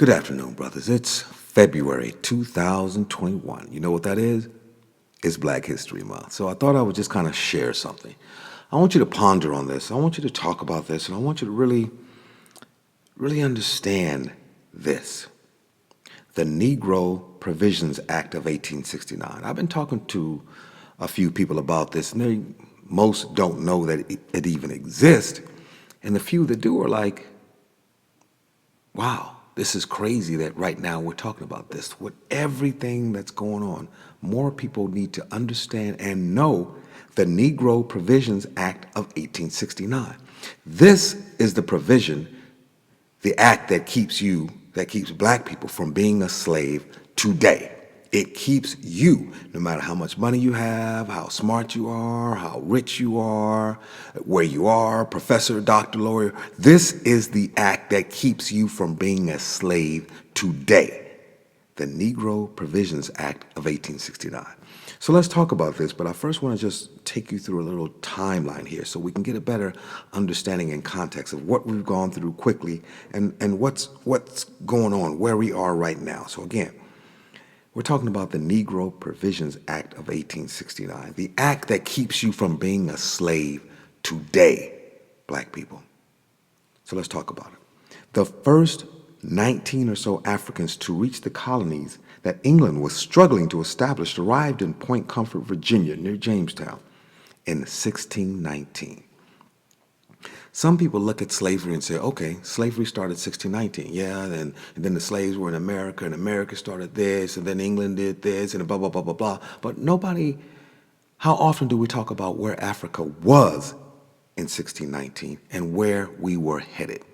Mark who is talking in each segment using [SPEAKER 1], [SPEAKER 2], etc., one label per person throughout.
[SPEAKER 1] Good afternoon, brothers. It's February 2021. You know what that is? It's Black History Month. So I thought I would just kind of share something. I want you to ponder on this. I want you to talk about this, and I want you to really understand this. The Negro Provisions Act of 1869. I've been talking to a few people about this, and most don't know that it even exists. And the few that do are like, wow, this is crazy that right now we're talking about this. With everything that's going on, more people need to understand and know the Negro Provisions Act of 1869. This is the provision, the act that keeps black people from being a slave today. It keeps you, no matter how much money you have, how smart you are, how rich you are, where you are, professor, doctor, lawyer. This is the act that keeps you from being a slave today. The Negro Provisions Act of 1869. So let's talk about this, but I first want to just take you through a little timeline here so we can get a better understanding and context of what we've gone through quickly and what's going on, where we are right now. So again, we're talking about the Negro Provisions Act of 1869, the act that keeps you from being a slave today, black people. So let's talk about it. The first 19 or so Africans to reach the colonies that England was struggling to establish arrived in Point Comfort, Virginia, near Jamestown, in 1619. Some people look at slavery and say, okay, slavery started 1619. Yeah, and then the slaves were in America, and America started this, and then England did this, and blah, blah, blah, blah, blah. But how often do we talk about where Africa was in 1619 and where we were headed?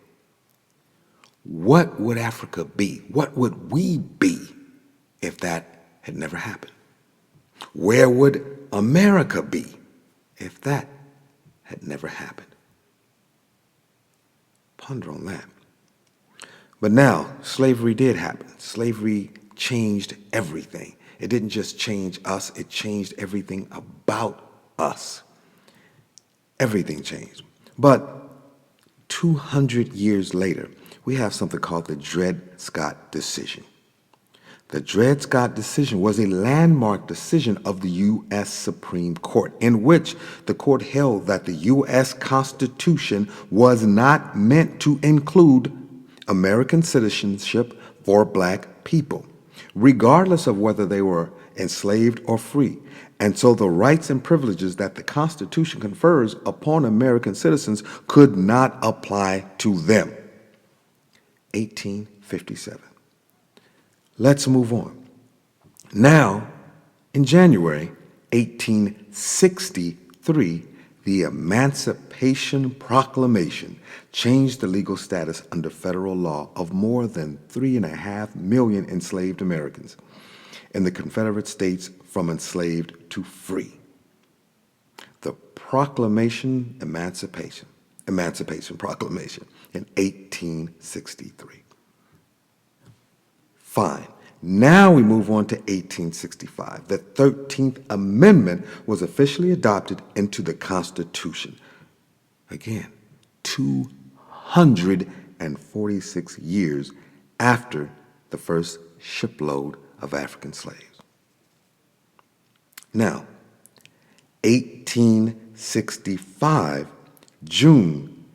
[SPEAKER 1] What would Africa be? What would we be if that had never happened? Where would America be if that had never happened? Ponder on that. But now, slavery did happen. Slavery changed everything. It didn't just change us, it changed everything about us. Everything changed. But 200 years later, we have something called the Dred Scott decision. The Dred Scott decision was a landmark decision of the U.S. Supreme Court, in which the court held that the U.S. Constitution was not meant to include American citizenship for black people, regardless of whether they were enslaved or free. And so the rights and privileges that the Constitution confers upon American citizens could not apply to them. 1857. Let's move on. Now, in January 1863, the Emancipation Proclamation changed the legal status under federal law of more than 3.5 million enslaved Americans in the Confederate States from enslaved to free. The Emancipation Proclamation in 1863. Fine. Now we move on to 1865. The 13th Amendment was officially adopted into the Constitution. Again, 246 years after the first shipload of African slaves. Now, 1865, June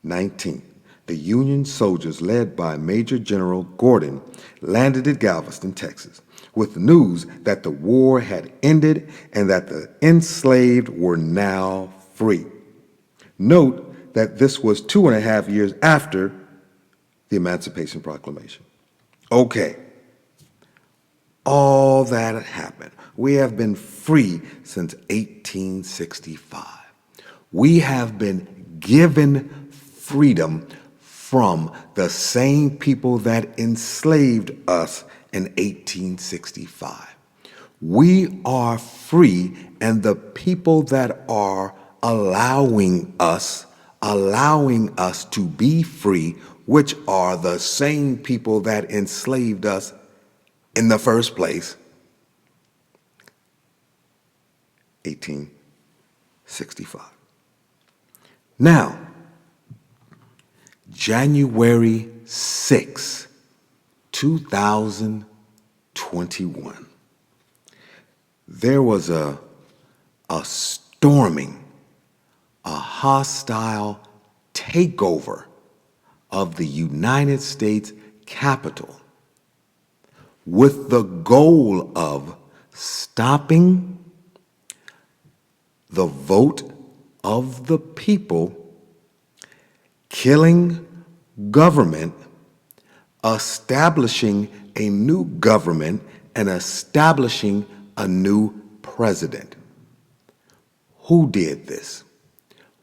[SPEAKER 1] 19th. The Union soldiers, led by Major General Gordon, landed at Galveston, Texas, with news that the war had ended and that the enslaved were now free. Note that this was 2.5 years after the Emancipation Proclamation. Okay, all that had happened. We have been free since 1865. We have been given freedom from the same people that enslaved us in 1865. We are free, and the people that are allowing us to be free, which are the same people that enslaved us in the first place, 1865. Now, January 6, 2021, there was a storming, a hostile takeover of the United States Capitol with the goal of stopping the vote of the people, killing government, establishing a new government, and establishing a new president. Who did this?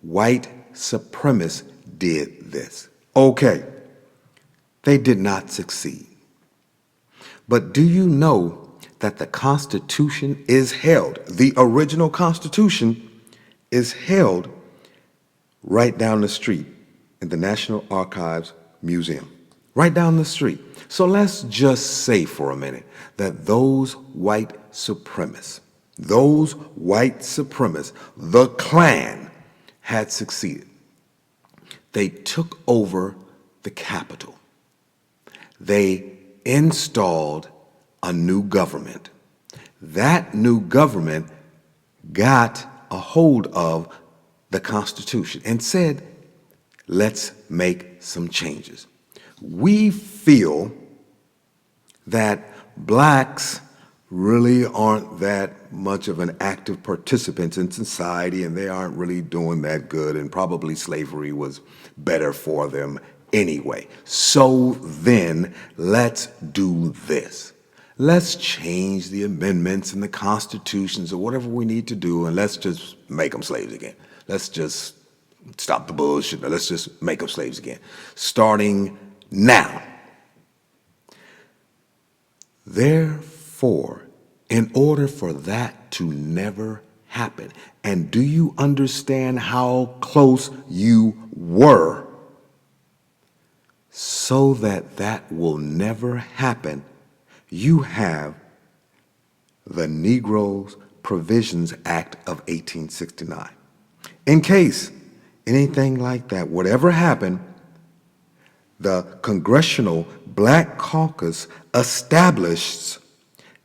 [SPEAKER 1] White supremacists did this. Okay, they did not succeed. But do you know that the Constitution is held, the original Constitution is held right down the street in the National Archives Museum, right down the street. So let's just say for a minute that those white supremacists, the Klan, had succeeded. They took over the Capitol. They installed a new government. That new government got a hold of the Constitution and said, let's make some changes. We feel that blacks really aren't that much of an active participants in society, and they aren't really doing that good, and probably slavery was better for them anyway. So then let's do this. Let's change the amendments and the constitutions or whatever we need to do, and let's just make them slaves again. Let's just stop the bullshit. Let's just make them slaves again, starting now. Therefore, in order for that to never happen, and do you understand how close you were? So that that will never happen, you have the Negro Provisions Act of 1869. In case anything like that would ever happen, the Congressional Black Caucus established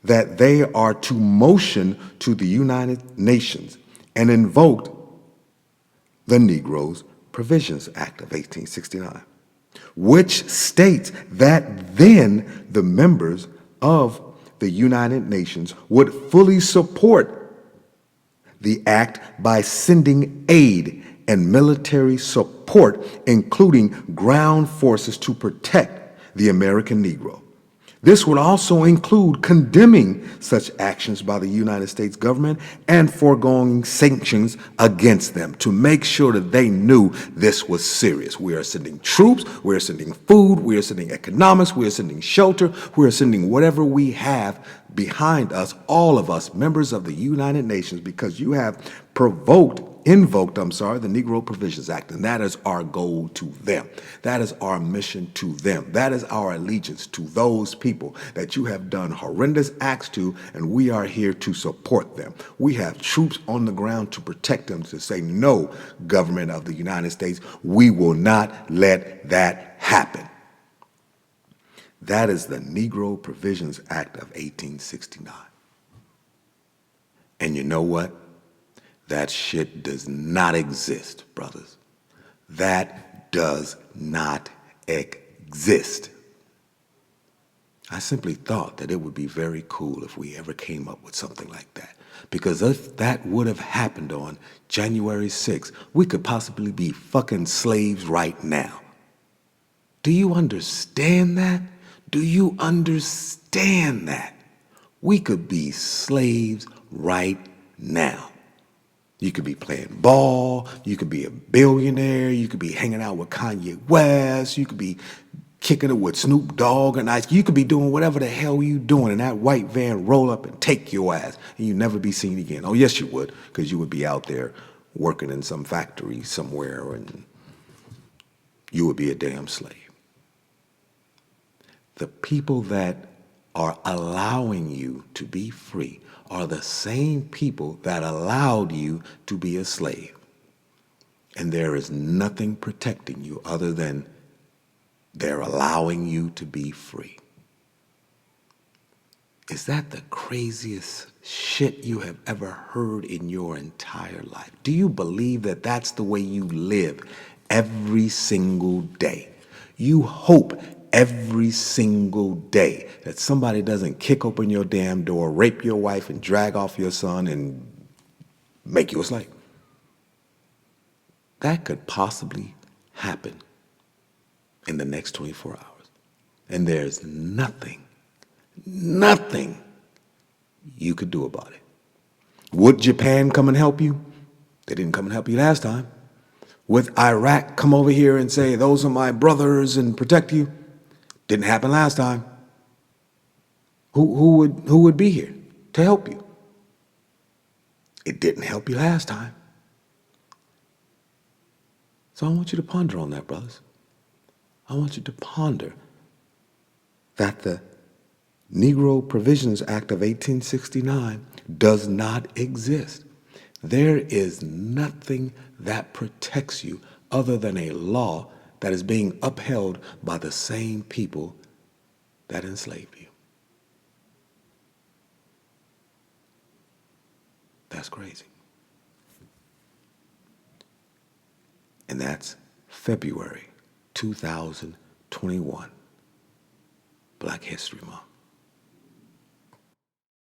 [SPEAKER 1] that they are to motion to the United Nations and invoked the Negro Provisions Act of 1869, which states that then the members of the United Nations would fully support the act by sending aid and military support, including ground forces to protect the American Negro. This would also include condemning such actions by the United States government and foregoing sanctions against them to make sure that they knew this was serious. We are sending troops, we are sending food, we are sending economics, we are sending shelter, we are sending whatever we have behind us, all of us, members of the United Nations, because you have invoked the Negro Provisions Act, and that is our goal to them. That is our mission to them. That is our allegiance to those people that you have done horrendous acts to, and we are here to support them. We have troops on the ground to protect them, to say, no, government of the United States, we will not let that happen. That is the Negro Provisions Act of 1869. And you know what? That shit does not exist, brothers. That does not exist. I simply thought that it would be very cool if we ever came up with something like that. Because if that would have happened on January 6th, we could possibly be fucking slaves right now. Do you understand that? Do you understand that? We could be slaves right now. You could be playing ball, you could be a billionaire, you could be hanging out with Kanye West, you could be kicking it with Snoop Dogg and Ice. You could be doing whatever the hell you doing, and that white van roll up and take your ass, and you never be seen again. Oh, yes, you would, because you would be out there working in some factory somewhere, and you would be a damn slave. The people that are allowing you to be free are the same people that allowed you to be a slave. And there is nothing protecting you other than they're allowing you to be free. Is that the craziest shit you have ever heard in your entire life? Do you believe that that's the way you live every single day? You hope every single day that somebody doesn't kick open your damn door, rape your wife, and drag off your son and make you a slave. That could possibly happen in the next 24 hours. And there's nothing you could do about it. Would Japan come and help you? They didn't come and help you last time. Would Iraq come over here and say, those are my brothers and protect you? Didn't happen last time. Who would be here to help you? It didn't help you last time. So I want you to ponder on that, brothers. I want you to ponder that the Negro Provisions Act of 1869 does not exist. There is nothing that protects you other than a law that is being upheld by the same people that enslaved you. That's crazy. And that's February 2021, Black History Month.